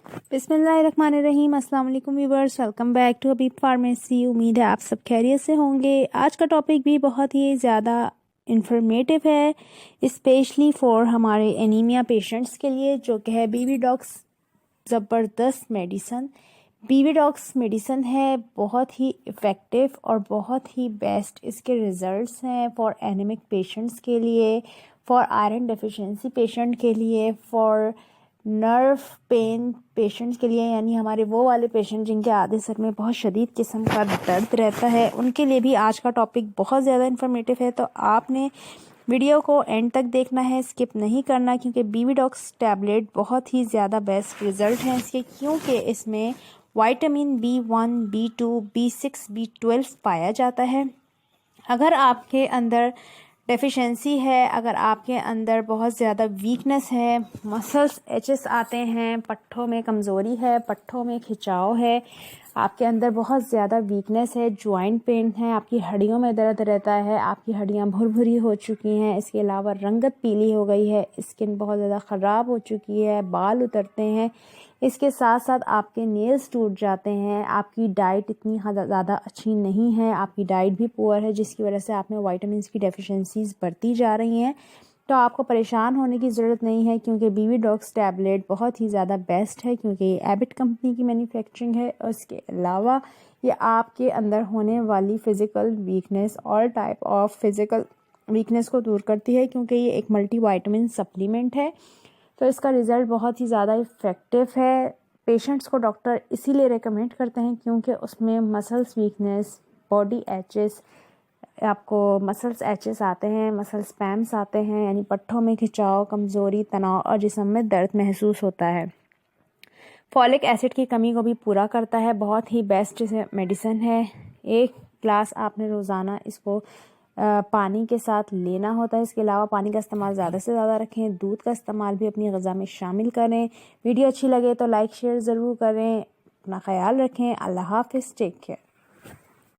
बिस्मिल्लाहिर्रहमानिर्रहीम। अस्सलाम वालेकुम viewers, welcome back to Habib pharmacy. उम्मीद है आप सब खैरियत से होंगे। आज का टॉपिक भी बहुत ही ज़्यादा इंफॉर्मेटिव है, स्पेशली फॉर हमारे एनीमिया पेशेंट्स के लिए, जो कि है बीवीडॉक्स ज़बरदस्त मेडिसन। बीवीडॉक्स मेडिसन है बहुत ही इफ़ेक्टिव और बहुत ही बेस्ट इसके रिज़ल्ट्स हैं फॉर एनीमिक पेशेंट्स के लिए, फॉर आयरन डेफिशिएंसी पेशेंट के लिए, फॉर नर्व पेन पेशेंट्स के लिए, यानी हमारे वो वाले पेशेंट जिनके आधे सर में बहुत शदीद किस्म का दर्द रहता है, उनके लिए भी आज का टॉपिक बहुत ज़्यादा इन्फॉर्मेटिव है। तो आपने वीडियो को एंड तक देखना है, स्किप नहीं करना, क्योंकि बीवीडॉक्स टैबलेट बहुत ही ज़्यादा बेस्ट रिज़ल्ट हैं इसके, क्योंकि इसमें vitamin B1, B2, B6, B12 पाया जाता है। अगर आपके अंदर डेफिशिएंसी है, अगर आपके अंदर बहुत ज़्यादा वीकनेस है, मसल्स एचेस आते हैं, पट्ठों में कमज़ोरी है, पट्ठों में खिंचाव है, आपके अंदर बहुत ज़्यादा वीकनेस है, जॉइंट पेन है, आपकी हड्डियों में दर्द रहता है, आपकी हड्डियां भुरभुरी हो चुकी हैं, इसके अलावा रंगत पीली हो गई है, स्किन बहुत ज़्यादा ख़राब हो चुकी है, बाल उतरते हैं, इसके साथ साथ आपके नेल्स टूट जाते हैं, आपकी डाइट इतनी ज़्यादा अच्छी नहीं है, आपकी डाइट भी पुअर है, जिसकी वजह से आप में विटामिन्स की डेफिशिएंसीज बढ़ती जा रही हैं। तो आपको परेशान होने की ज़रूरत नहीं है, क्योंकि बीवीडॉक्स टैबलेट बहुत ही ज़्यादा बेस्ट है, क्योंकि ये एबिट कंपनी की मैन्युफैक्चरिंग है। और इसके अलावा ये आपके अंदर होने वाली physical weakness, all type of physical weakness को दूर करती है, क्योंकि ये एक मल्टी वाइटामिन सप्लीमेंट है। तो इसका रिज़ल्ट बहुत ही ज़्यादा इफ़ेक्टिव है। पेशेंट्स को डॉक्टर इसीलिए रेकमेंड करते हैं, क्योंकि उसमें मसल्स वीकनेस, बॉडी एचेस, आपको मसल्स एचेस आते हैं, मसल स्पैम्स आते हैं, यानी पट्ठों में खिंचाव, कमज़ोरी, तनाव और जिस्म में दर्द महसूस होता है। फॉलिक एसिड की कमी को भी पूरा करता है। बहुत ही बेस्ट मेडिसिन है। एक ग्लास आपने रोज़ाना इसको पानी के साथ लेना होता है। इसके अलावा पानी का इस्तेमाल ज़्यादा से ज़्यादा रखें। दूध का इस्तेमाल भी अपनी ग़िज़ा में शामिल करें। वीडियो अच्छी लगे तो लाइक शेयर ज़रूर करें। अपना ख्याल रखें। अल्लाह हाफ़िज़। Take care.